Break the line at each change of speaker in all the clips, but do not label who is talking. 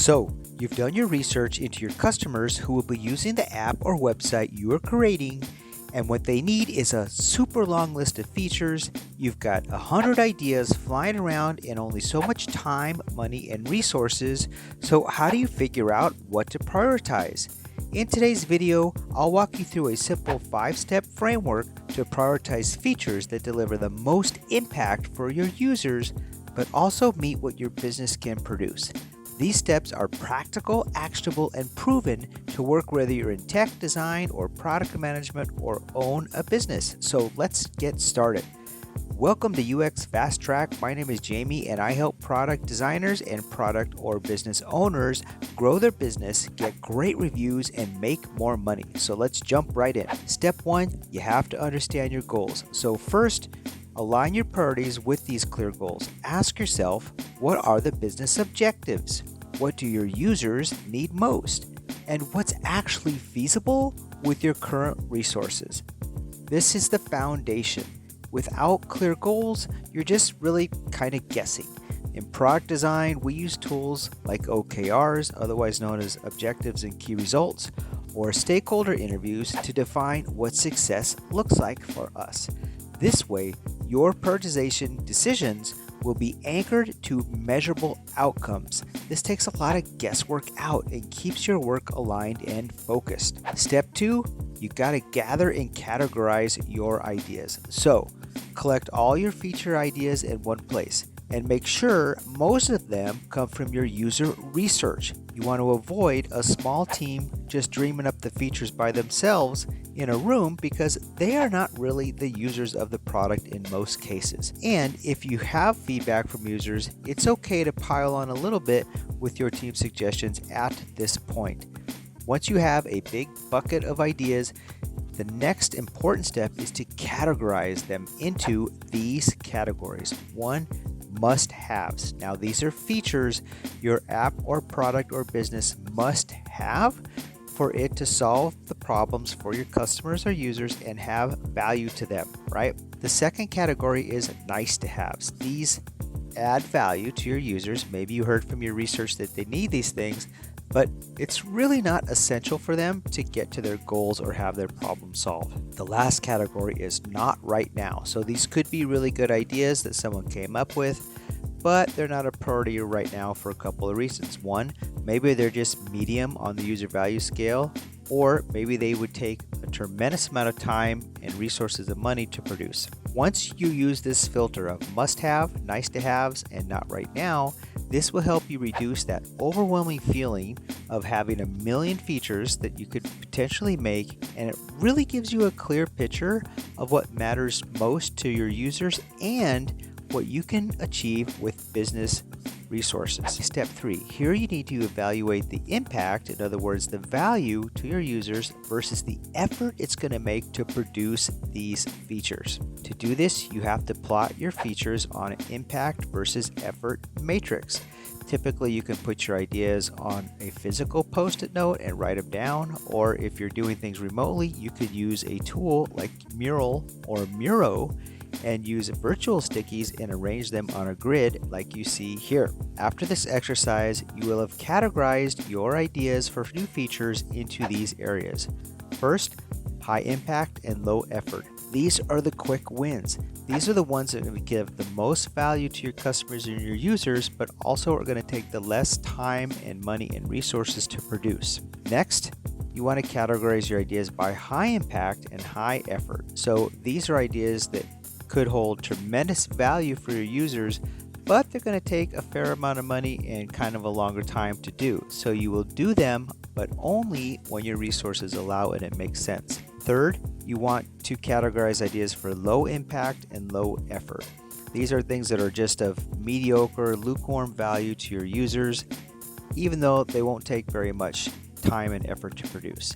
So, you've done your research into your customers who will be using the app or website you are creating, and what they need is a super long list of features. You've got 100 ideas flying around and only so much time, money, and resources. So how do you figure out what to prioritize? In today's video, I'll walk you through a simple 5-step framework to prioritize features that deliver the most impact for your users, but also meet what your business can produce. These steps are practical, actionable, and proven to work whether you're in tech, design, or product management, or own a business. So let's get started. Welcome to UX Fast Track. My name is Jamie, and I help product designers and product or business owners grow their business, get great reviews, and make more money. So let's jump right in. Step 1, you have to understand your goals. So first, align your priorities with these clear goals. Ask yourself, what are the business objectives? What do your users need most? And what's actually feasible with your current resources? This is the foundation. Without clear goals, you're just really kind of guessing. In product design, we use tools like OKRs, otherwise known as objectives and key results, or stakeholder interviews to define what success looks like for us. This way, your prioritization decisions will be anchored to measurable outcomes. This takes a lot of guesswork out and keeps your work aligned and focused. Step 2, you got to gather and categorize your ideas. So, collect all your feature ideas in one place and make sure most of them come from your user research. You want to avoid a small team just dreaming up the features by themselves in a room because they are not really the users of the product in most cases. And if you have feedback from users, it's okay to pile on a little bit with your team suggestions at this point. Once you have a big bucket of ideas, the next important step is to categorize them into these categories. 1, must-haves. Now, these are features your app or product or business must have for it to solve the problems for your customers or users and have value to them, right? The second category is nice-to-haves. These add value to your users. Maybe you heard from your research that they need these things, but it's really not essential for them to get to their goals or have their problem solved. The last category is not right now. So these could be really good ideas that someone came up with, but they're not a priority right now for a couple of reasons. 1, maybe they're just medium on the user value scale, or maybe they would take a tremendous amount of time and resources and money to produce. Once you use this filter of must-have, nice-to-haves, and not right now, this will help you reduce that overwhelming feeling of having a million features that you could potentially make, and it really gives you a clear picture of what matters most to your users and what you can achieve with business resources. Step 3, here you need to evaluate the impact, in other words, the value to your users versus the effort it's going to make to produce these features. To do this, you have to plot your features on an impact versus effort matrix. Typically, you can put your ideas on a physical post-it note and write them down, or if you're doing things remotely, you could use a tool like Mural or Miro and use virtual stickies and arrange them on a grid like you see here. After this exercise, you will have categorized your ideas for new features into these areas. First, high impact and low effort. These are the quick wins. These are the ones that will give the most value to your customers and your users, but also are going to take the less time and money and resources to produce. Next, you want to categorize your ideas by high impact and high effort. So these are ideas that could hold tremendous value for your users, but they're going to take a fair amount of money and kind of a longer time to do. So you will do them, but only when your resources allow and it makes sense. Third, you want to categorize ideas for low impact and low effort. These are things that are just of mediocre, lukewarm value to your users, even though they won't take very much time and effort to produce.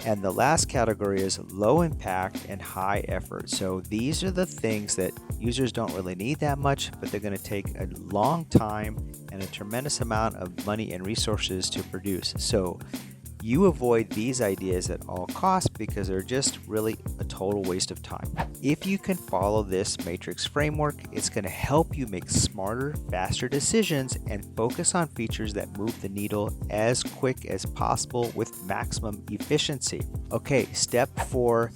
And the last category is low impact and high effort. So these are the things that users don't really need that much, but they're going to take a long time and a tremendous amount of money and resources to produce. So You avoid these ideas at all costs because they're just really a total waste of time. If you can follow this matrix framework, it's going to help you make smarter, faster decisions and focus on features that move the needle as quick as possible with maximum efficiency. Okay, step 4,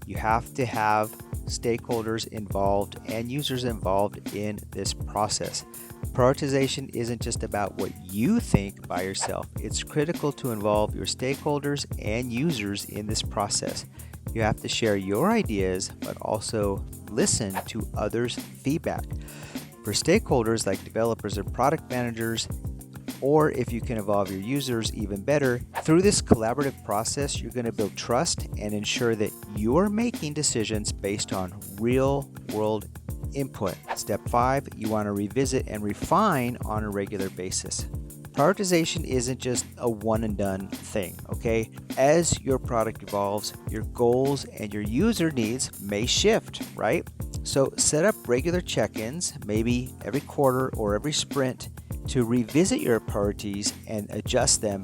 you have to have stakeholders involved and users involved in this process. Prioritization isn't just about what you think by yourself. It's critical to involve your stakeholders and users in this process. You have to share your ideas, but also listen to others' feedback. For stakeholders like developers or product managers, or if you can involve your users even better, through this collaborative process, you're going to build trust and ensure that you're making decisions based on real-world input. Step 5, you want to revisit and refine on a regular basis. Prioritization isn't just a one and done thing, okay? As your product evolves, your goals and your user needs may shift, right? So set up regular check-ins, maybe every quarter or every sprint, to revisit your priorities and adjust them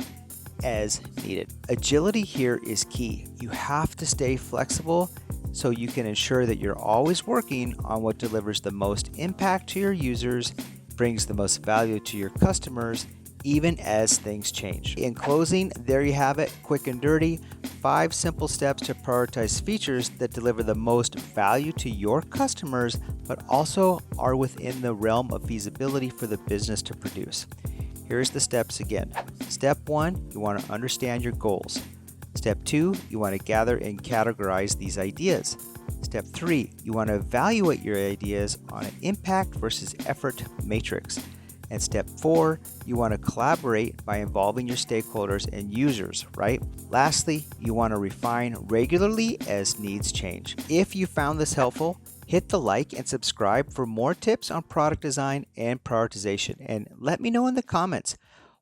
as needed. Agility here is key. You have to stay flexible so you can ensure that you're always working on what delivers the most impact to your users, brings the most value to your customers, even as things change. In closing, there you have it, quick and dirty, 5 simple steps to prioritize features that deliver the most value to your customers, but also are within the realm of feasibility for the business to produce. Here's the steps again. Step 1, you want to understand your goals. Step 2, you want to gather and categorize these ideas. Step 3, you want to evaluate your ideas on an impact versus effort matrix. And step 4, you want to collaborate by involving your stakeholders and users, right? Lastly, you want to refine regularly as needs change. If you found this helpful, hit the like and subscribe for more tips on product design and prioritization. And let me know in the comments,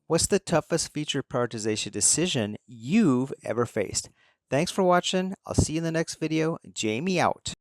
what's the toughest feature prioritization decision you've ever faced? Thanks for watching. I'll see you in the next video. Jamie out.